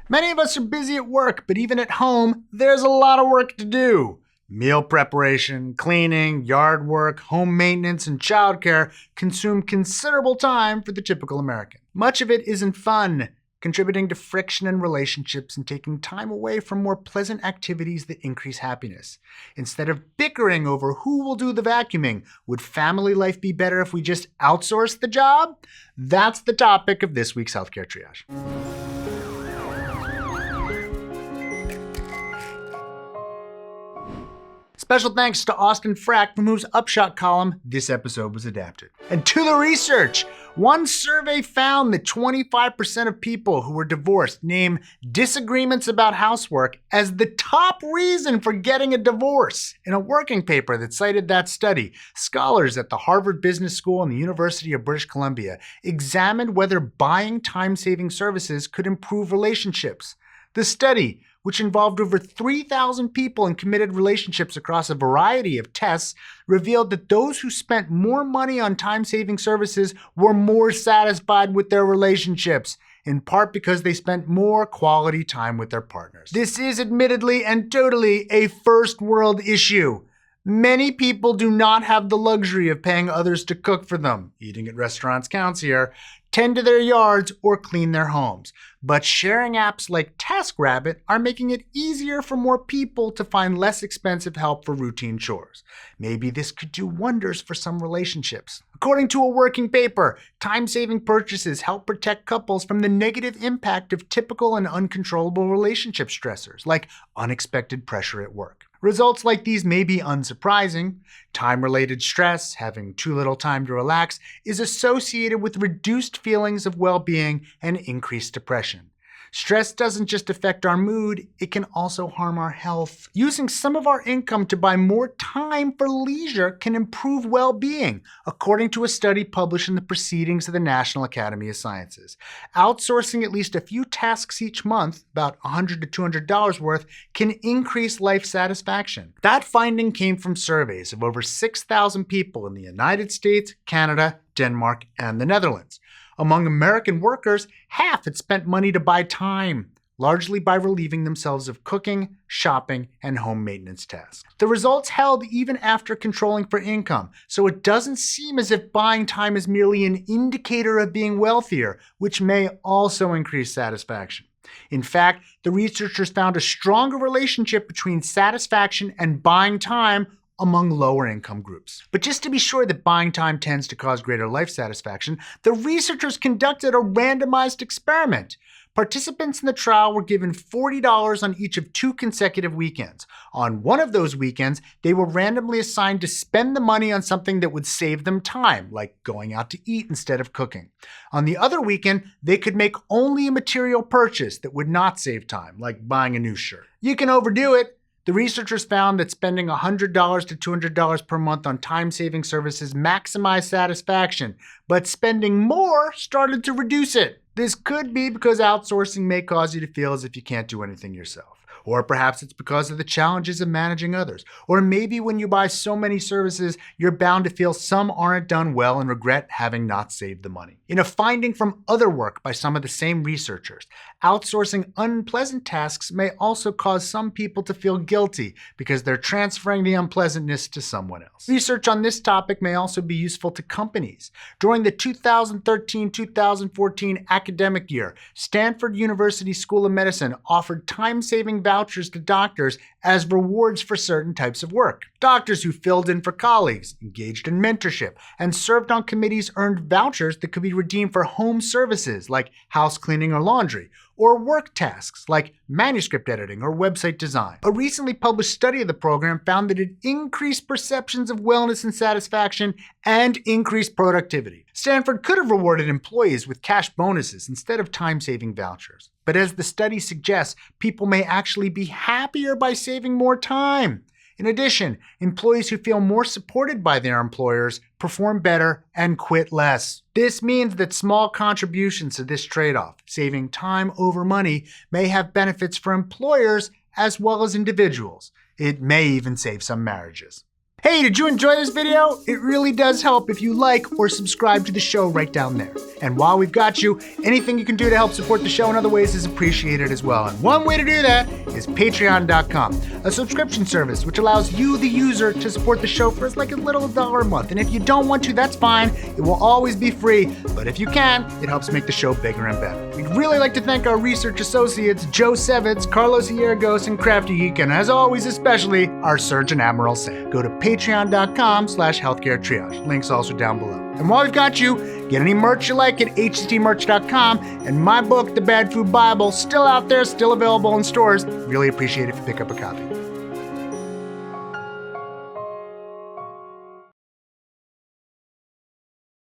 Many of us are busy at work, but even at home, there's a lot of work to do. Meal preparation, cleaning, yard work, home maintenance, and childcare consume considerable time for the typical American. Much of it isn't fun, contributing to friction in relationships and taking time away from more pleasant activities that increase happiness. Instead of bickering over who will do the vacuuming, would family life be better if we just outsourced the job? That's the topic of this week's Healthcare Triage. Special thanks to Austin Frack, from whose Upshot column this episode was adapted. And to the research! One survey found that 25% of people who were divorced name disagreements about housework as the top reason for getting a divorce. In a working paper that cited that study, scholars at the Harvard Business School and the University of British Columbia examined whether buying time-saving services could improve relationships. The study, which involved over 3,000 people in committed relationships across a variety of tests, revealed that those who spent more money on time-saving services were more satisfied with their relationships, in part because they spent more quality time with their partners. This is admittedly and totally a first-world issue. Many people do not have the luxury of paying others to cook for them. Eating at restaurants counts here. Tend to their yards, or clean their homes. But sharing apps like TaskRabbit are making it easier for more people to find less expensive help for routine chores. Maybe this could do wonders for some relationships. According to a working paper, time-saving purchases help protect couples from the negative impact of typical and uncontrollable relationship stressors, like unexpected pressure at work. Results like these may be unsurprising. Time-related stress, having too little time to relax, is associated with reduced feelings of well-being and increased depression. Stress doesn't just affect our mood, it can also harm our health. Using some of our income to buy more time for leisure can improve well-being, according to a study published in the Proceedings of the National Academy of Sciences. Outsourcing at least a few tasks each month, about $100 to $200 worth, can increase life satisfaction. That finding came from surveys of over 6,000 people in the United States, Canada, Denmark, and the Netherlands. Among American workers, half had spent money to buy time, largely by relieving themselves of cooking, shopping, and home maintenance tasks. The results held even after controlling for income, so it doesn't seem as if buying time is merely an indicator of being wealthier, which may also increase satisfaction. In fact, the researchers found a stronger relationship between satisfaction and buying time among lower income groups. But just to be sure that buying time tends to cause greater life satisfaction, the researchers conducted a randomized experiment. Participants in the trial were given $40 on each of 2 consecutive weekends. On one of those weekends, they were randomly assigned to spend the money on something that would save them time, like going out to eat instead of cooking. On the other weekend, they could make only a material purchase that would not save time, like buying a new shirt. You can overdo it. The researchers found that spending $100 to $200 per month on time-saving services maximized satisfaction, but spending more started to reduce it. This could be because outsourcing may cause you to feel as if you can't do anything yourself. Or perhaps it's because of the challenges of managing others. Or maybe when you buy so many services, you're bound to feel some aren't done well and regret having not saved the money. In a finding from other work by some of the same researchers, outsourcing unpleasant tasks may also cause some people to feel guilty because they're transferring the unpleasantness to someone else. Research on this topic may also be useful to companies. During the 2013-2014 academic year, Stanford University School of Medicine offered time-saving vouchers to doctors as rewards for certain types of work. Doctors who filled in for colleagues, engaged in mentorship, and served on committees earned vouchers that could be redeemed for home services like house cleaning or laundry, or work tasks like manuscript editing or website design. A recently published study of the program found that it increased perceptions of wellness and satisfaction and increased productivity. Stanford could have rewarded employees with cash bonuses instead of time-saving vouchers. But as the study suggests, people may actually be happier by saving more time. In addition, employees who feel more supported by their employers perform better and quit less. This means that small contributions to this trade-off, saving time over money, may have benefits for employers as well as individuals. It may even save some marriages. Hey, did you enjoy this video? It really does help if you like or subscribe to the show right down there. And while we've got you, anything you can do to help support the show in other ways is appreciated as well. And one way to do that is patreon.com, a subscription service which allows you, the user, to support the show for as little as $1 a month. And if you don't want to, that's fine. It will always be free. But if you can, it helps make the show bigger and better. We'd really like to thank our research associates, Joe Sevitz, Carlos Hiergos, and Crafty Geek, and as always, especially our Surgeon Admiral Sam. Go to patreon.com/healthcaretriage. Links also down below. And while we've got you, get any merch you like at hctmerch.com, and my book, The Bad Food Bible, still out there, still available in stores. Really appreciate it if you pick up a copy.